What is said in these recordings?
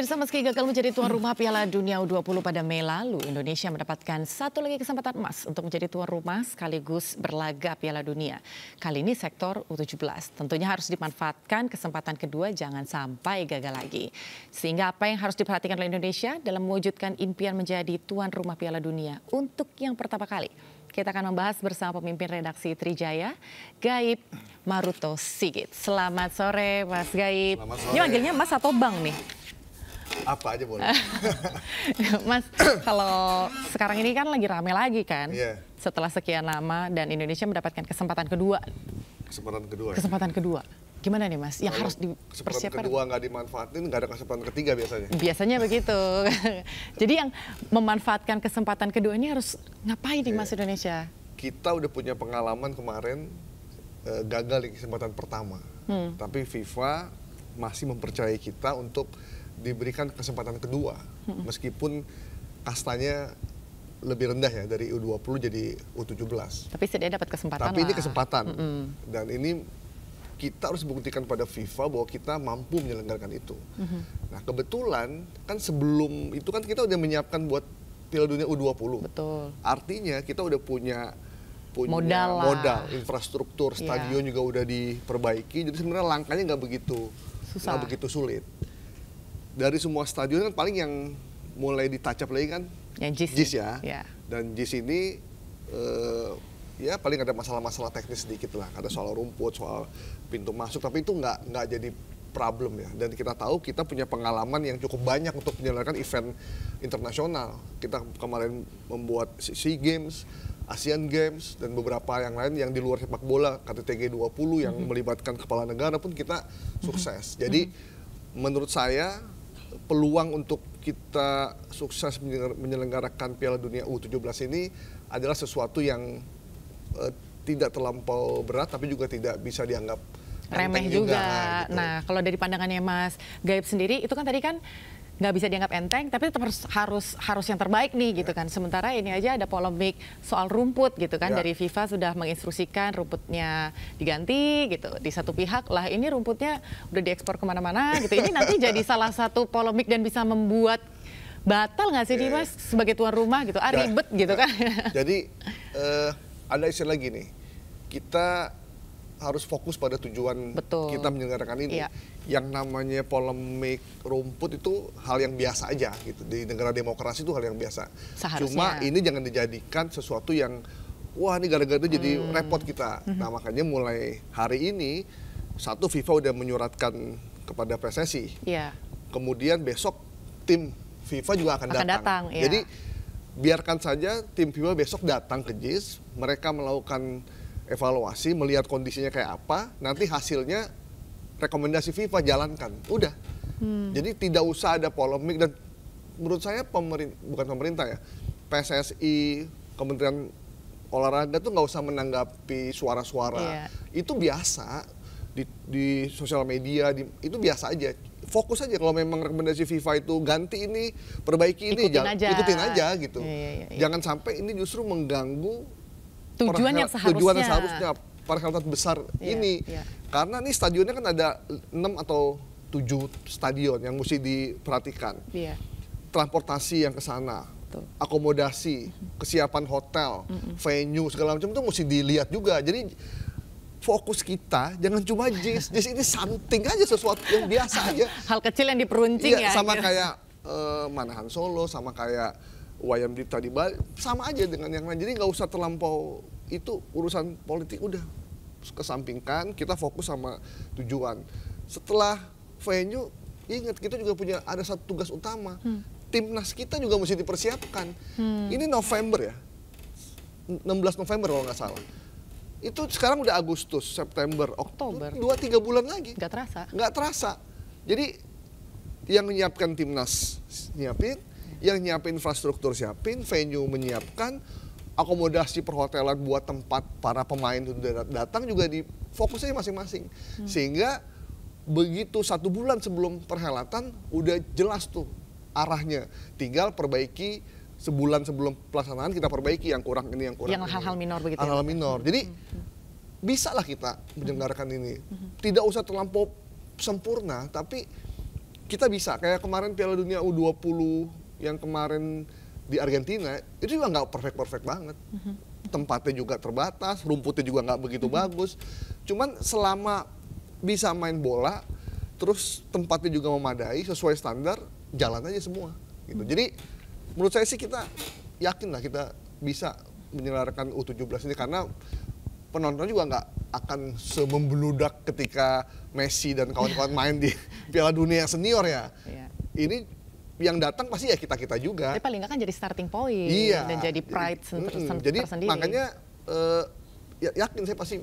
Pemirsa, meski gagal menjadi tuan rumah Piala Dunia U20 pada Mei lalu, Indonesia mendapatkan satu lagi kesempatan emas untuk menjadi tuan rumah sekaligus berlaga Piala Dunia. Kali ini sektor U17. Tentunya harus dimanfaatkan kesempatan kedua, jangan sampai gagal lagi. Sehingga apa yang harus diperhatikan oleh Indonesia dalam mewujudkan impian menjadi tuan rumah Piala Dunia untuk yang pertama kali? Kita akan membahas bersama pemimpin redaksi Trijaya, Gaib Maruto Sigit. Selamat sore, Mas Gaib. Selamat sore. Ini manggilnya Mas atau Bang nih? Apa aja boleh. Mas, kalau sekarang ini kan lagi rame lagi kan? Iya. Setelah sekian lama dan Indonesia mendapatkan kesempatan kedua. Kesempatan kedua. Kesempatan kedua. Gimana nih Mas? Yang Kalau harus dipersiapkan? Kesempatan kedua nggak dimanfaatin, nggak ada kesempatan ketiga biasanya. Biasanya begitu. Jadi yang memanfaatkan kesempatan kedua ini harus ngapain nih Mas Indonesia? Kita udah punya pengalaman kemarin gagal di kesempatan pertama. Tapi FIFA masih mempercayai kita untuk diberikan kesempatan kedua. Meskipun kastanya lebih rendah ya, dari U20 jadi U17. Tapi setidaknya dapat kesempatan. Tapi ini kesempatan. Dan ini kita harus buktikan pada FIFA bahwa kita mampu menyelenggarakan itu. Nah kebetulan kan sebelum itu kan kita udah menyiapkan buat Piala Dunia U20. Betul. Artinya kita udah punya modal, infrastruktur, stadion juga udah diperbaiki. Jadi sebenarnya langkahnya nggak begitu sulit. Dari semua stadion kan paling yang mulai ditacap lagi kan yang JIS ya. Yeah. Dan JIS ini ya paling ada masalah-masalah teknis sedikit lah, ada soal rumput, soal pintu masuk, tapi itu nggak jadi problem ya. Dan kita tahu kita punya pengalaman yang cukup banyak untuk menyelenggarakan event internasional. Kita kemarin membuat SEA Games, Asian Games, dan beberapa yang lain yang di luar sepak bola, KTT G20 yang melibatkan kepala negara pun kita sukses. Jadi menurut saya peluang untuk kita sukses menyelenggarakan Piala Dunia U17 ini adalah sesuatu yang tidak terlampau berat, tapi juga tidak bisa dianggap remeh juga. Gitu. Nah, kalau dari pandangannya Mas Gaib sendiri, itu kan tadi kan nggak bisa dianggap enteng, tapi tetap harus yang terbaik nih gitu kan. Sementara ini aja ada polemik soal rumput gitu kan, dari FIFA sudah menginstruksikan rumputnya diganti gitu. Di satu pihak lah ini rumputnya udah diekspor kemana-mana gitu. Ini nanti jadi salah satu polemik dan bisa membuat batal nggak sih nih Mas sebagai tuan rumah gitu? Ribet gitu kan. Jadi ada istilah gini, kita harus fokus pada tujuan kita menyelenggarakan ini. Yang namanya polemik rumput itu hal yang biasa aja gitu. Di negara demokrasi itu hal yang biasa. Seharusnya. Cuma ini jangan dijadikan sesuatu yang wah ini gara-gara itu jadi repot kita. Nah makanya mulai hari ini FIFA udah menyuratkan kepada PSSI. Kemudian besok tim FIFA juga akan datang. Jadi biarkan saja tim FIFA besok datang ke JIS, mereka melakukan evaluasi, melihat kondisinya kayak apa, nanti hasilnya rekomendasi FIFA jalankan, udah. Jadi tidak usah ada polemik, dan menurut saya bukan pemerintah ya, PSSI, Kementerian Olahraga tuh nggak usah menanggapi suara-suara. Itu biasa di sosial media, itu biasa aja. Fokus aja kalau memang rekomendasi FIFA itu ganti ini, perbaiki ini, ikutin aja gitu. Jangan sampai ini justru mengganggu tujuan yang seharusnya perhelatan besar ini. Karena nih stadionnya kan ada 6 atau 7 stadion yang mesti diperhatikan. Transportasi yang ke sana, akomodasi, kesiapan hotel, venue segala macam itu mesti dilihat juga. Jadi fokus kita jangan cuma JIS ini something aja, sesuatu yang biasa aja. Hal kecil yang diperuncing ya. Sama kayak Manahan Solo, sama kayak Wayang Dipta di Bali, sama aja dengan yang lain. Jadi nggak usah terlampau itu urusan politik, udah kesampingkan, kita fokus sama tujuan. Setelah venue, ingat kita juga ada satu tugas utama. Timnas kita juga mesti dipersiapkan. Ini November ya, 16 November kalau nggak salah. Itu sekarang udah Agustus, September, Oktober, 2-3 bulan lagi. Nggak terasa. Jadi yang menyiapkan timnas nyiapin, yang nyiapin infrastruktur siapin, venue menyiapkan, akomodasi perhotelan buat tempat para pemain itu datang juga di fokus aja masing-masing. Sehingga begitu 1 bulan sebelum perhelatan udah jelas tuh arahnya. Tinggal perbaiki sebulan sebelum pelaksanaan, kita perbaiki yang kurang ini, yang kurang. Yang hal-hal minor begitu. Hal-hal minor. Jadi bisa lah kita menyelenggarakan ini. Tidak usah terlampau sempurna, tapi kita bisa kayak kemarin Piala Dunia U20 yang kemarin di Argentina itu juga nggak perfect banget. Tempatnya juga terbatas, rumputnya juga nggak begitu bagus. Cuman selama bisa main bola, terus tempatnya juga memadai sesuai standar, jalan aja semua. Gitu. Jadi menurut saya sih kita yakin lah kita bisa menyelenggarakan U17 ini karena penonton juga nggak akan semembeludak ketika Messi dan kawan-kawan main di Piala Dunia senior ya. Ini yang datang pasti ya kita-kita juga. Tapi paling nggak kan jadi starting point dan jadi pride jadi tersendiri. Makanya yakin saya pasti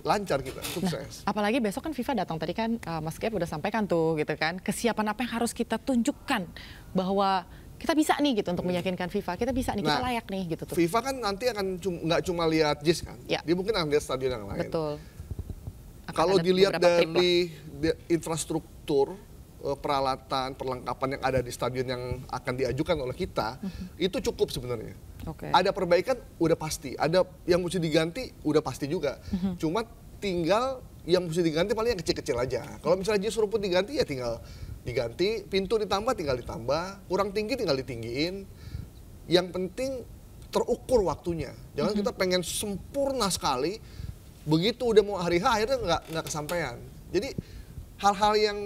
lancar kita, sukses. Nah, apalagi besok kan FIFA datang tadi kan Mas Gaib udah sampaikan tuh gitu kan, kesiapan apa yang harus kita tunjukkan bahwa kita bisa nih gitu untuk meyakinkan FIFA, kita bisa nih, kita layak nih gitu tuh. FIFA kan nanti akan nggak cuma lihat JIS kan, dia mungkin akan lihat stadion yang lain. Betul. Kalau dilihat dari infrastruktur, peralatan, perlengkapan yang ada di stadion yang akan diajukan oleh kita, itu cukup sebenarnya. Ada perbaikan udah pasti, ada yang mesti diganti udah pasti juga. Cuma tinggal yang mesti diganti paling yang kecil-kecil aja. Kalau misalnya JIS rumput diganti ya tinggal diganti, pintu ditambah tinggal ditambah, kurang tinggi tinggal ditinggiin. Yang penting terukur waktunya. Jangan kita pengen sempurna sekali, begitu udah mau hari H akhirnya nggak kesampaian. Jadi hal-hal yang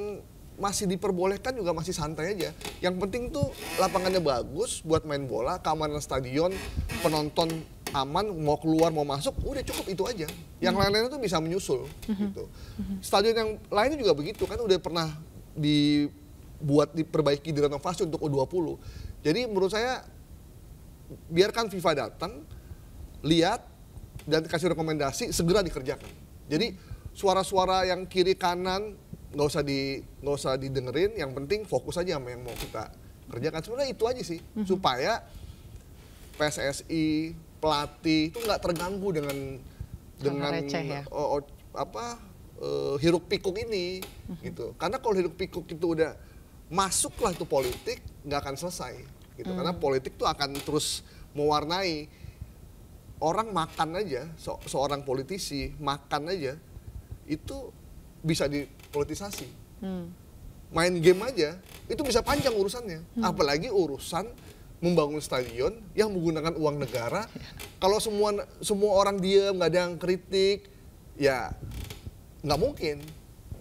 masih diperbolehkan juga masih santai aja. Yang penting tuh lapangannya bagus buat main bola, keamanan stadion, penonton aman, mau keluar mau masuk, udah cukup itu aja. Yang lain-lainnya tuh bisa menyusul gitu. Stadion yang lainnya juga begitu kan, udah pernah diperbaiki, direnovasi untuk U20. Jadi menurut saya biarkan FIFA datang, lihat dan kasih rekomendasi, segera dikerjakan. Jadi suara-suara yang kiri kanan nggak usah didengerin, yang penting fokus aja sama yang mau kita kerjakan. Sebenarnya itu aja sih, supaya PSSI, pelatih itu nggak terganggu dengan receh, ya? Hiruk pikuk ini gitu. Karena kalau hiruk pikuk itu udah masuklah itu politik, nggak akan selesai gitu. Karena politik tuh akan terus mewarnai. Orang makan aja, seorang politisi makan aja itu bisa dipolitisasi. Main game aja itu bisa panjang urusannya. Apalagi urusan membangun stadion yang menggunakan uang negara. Kalau semua orang diam, nggak ada yang kritik, ya nggak mungkin.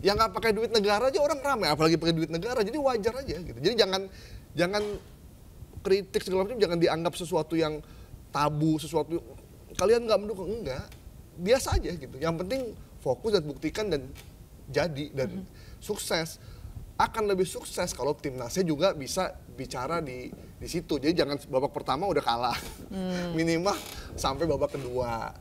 Yang nggak pakai duit negara aja orang ramai, apalagi pakai duit negara. Jadi wajar aja gitu. Jadi jangan kritik segala macam, jangan dianggap sesuatu yang tabu, sesuatu kalian nggak mendukung, enggak. Biasa aja gitu. Yang penting fokus dan buktikan dan jadi dan sukses. Akan lebih sukses kalau timnasnya juga bisa bicara di situ. Jadi jangan babak pertama udah kalah. Minimal sampai babak kedua.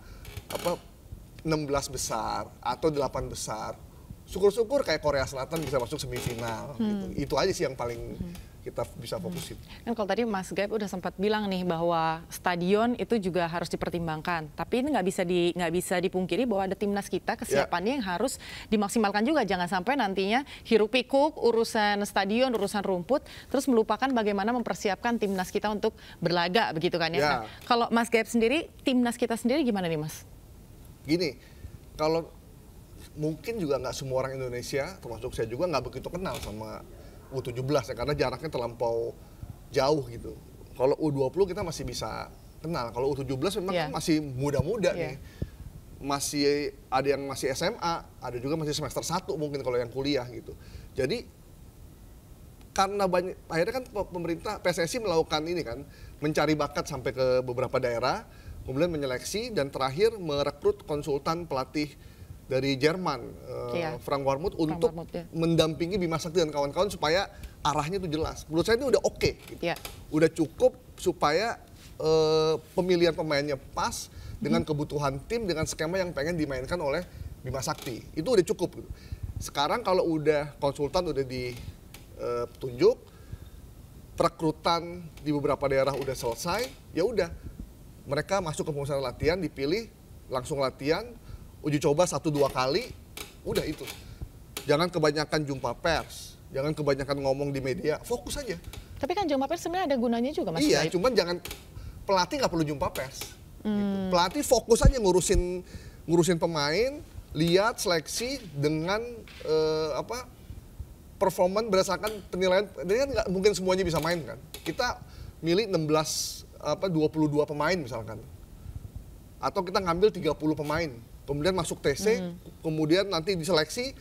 16 besar atau 8 besar. Syukur-syukur kayak Korea Selatan bisa masuk semifinal gitu. Itu aja sih yang paling kita bisa fokusin. Kan kalau tadi Mas Gaib udah sempat bilang nih bahwa stadion itu juga harus dipertimbangkan. Tapi ini nggak bisa dipungkiri bahwa ada timnas kita, kesiapannya yang harus dimaksimalkan juga. Jangan sampai nantinya hiruk pikuk urusan stadion, urusan rumput, terus melupakan bagaimana mempersiapkan timnas kita untuk berlaga begitu kan ya. Nah, kalau Mas Gaib sendiri, timnas kita sendiri gimana nih Mas? Gini, kalau mungkin juga nggak semua orang Indonesia, termasuk saya juga nggak begitu kenal sama U17 ya, karena jaraknya terlampau jauh gitu. Kalau U20 kita masih bisa kenal, kalau U17 memang masih muda-muda nih. Masih ada yang masih SMA, ada juga masih semester 1 mungkin kalau yang kuliah gitu. Jadi karena banyak, akhirnya kan pemerintah PSSI melakukan ini kan, mencari bakat sampai ke beberapa daerah, kemudian menyeleksi dan terakhir merekrut konsultan pelatih dari Jerman, Frank Warmut untuk mendampingi Bima Sakti dan kawan-kawan supaya arahnya itu jelas. Menurut saya ini udah oke, gitu. Udah cukup supaya pemilihan pemainnya pas dengan kebutuhan tim, dengan skema yang pengen dimainkan oleh Bima Sakti. Itu udah cukup. Gitu. Sekarang kalau udah konsultan udah ditunjuk, perekrutan di beberapa daerah udah selesai, ya udah mereka masuk ke pemusatan latihan, dipilih, langsung latihan, uji coba 1-2 kali, udah itu. Jangan kebanyakan jumpa pers, jangan kebanyakan ngomong di media, fokus aja. Tapi kan jumpa pers sebenarnya ada gunanya juga Mas. Iya, cuman jangan, pelatih nggak perlu jumpa pers. Gitu. Pelatih fokus aja ngurusin pemain, lihat seleksi dengan performan berdasarkan penilaian, jadi kan nggak mungkin semuanya bisa main kan. Kita milih 22 pemain misalkan. Atau kita ngambil 30 pemain, kemudian masuk TC, kemudian nanti diseleksi,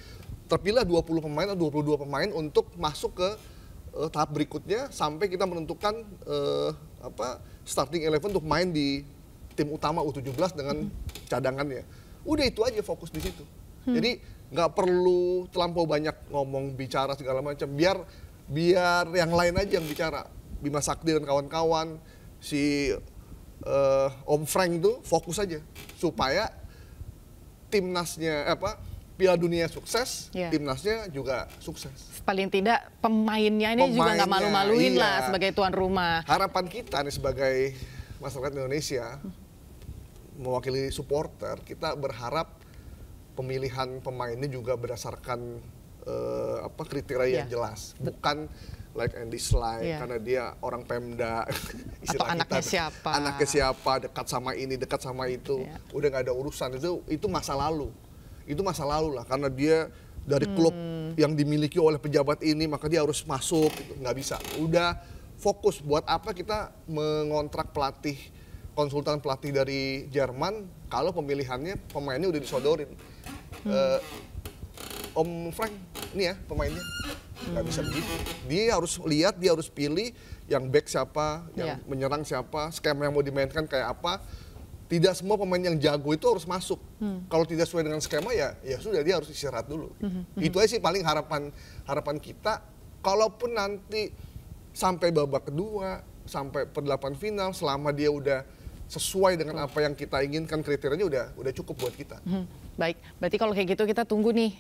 terpilih 20 pemain atau 22 pemain untuk masuk ke tahap berikutnya sampai kita menentukan starting 11 untuk main di tim utama U17 dengan cadangannya. Udah itu aja fokus di situ. Jadi nggak perlu terlampau banyak ngomong bicara segala macam. Biar yang lain aja yang bicara. Bima Sakti dan kawan-kawan, si Om Frank tuh fokus aja supaya timnasnya Piala Dunia sukses, timnasnya juga sukses. Paling tidak pemainnya ini juga nggak malu-maluin lah sebagai tuan rumah. Harapan kita nih sebagai masyarakat Indonesia, mewakili supporter, kita berharap pemilihan pemainnya juga berdasarkan kriteria yang jelas, bukan like and dislike karena dia orang Pemda, atau anaknya siapa, dekat sama ini, dekat sama itu, udah nggak ada urusan. Itu masa lalu. Itu masa lalu lah, karena dia dari klub yang dimiliki oleh pejabat ini, maka dia harus masuk, gitu. Nggak bisa. Udah fokus, buat apa kita mengontrak pelatih, konsultan pelatih dari Jerman, kalau pemilihannya, pemainnya udah disodorin. Om Frank, ini ya pemainnya, nggak bisa begitu. Dia harus lihat, dia harus pilih yang back siapa, yang menyerang siapa, skema yang mau dimainkan kayak apa. Tidak semua pemain yang jago itu harus masuk. Kalau tidak sesuai dengan skema ya sudah, dia harus istirahat dulu. Itu aja sih paling harapan kita. Kalaupun nanti sampai babak kedua, sampai per-8 final, selama dia udah sesuai dengan apa yang kita inginkan, kriterianya udah cukup buat kita. Baik, berarti kalau kayak gitu kita tunggu nih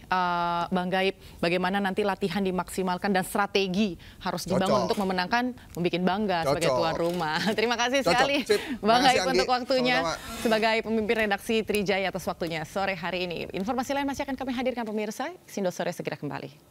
Bang Gaib, bagaimana nanti latihan dimaksimalkan dan strategi harus dibangun untuk memenangkan, membuat bangga sebagai tuan rumah. Terima kasih sekali Bang Gaib untuk waktunya sebagai pemimpin redaksi Trijaya atas waktunya sore hari ini. Informasi lain masih akan kami hadirkan pemirsa. Sindo Sore segera kembali.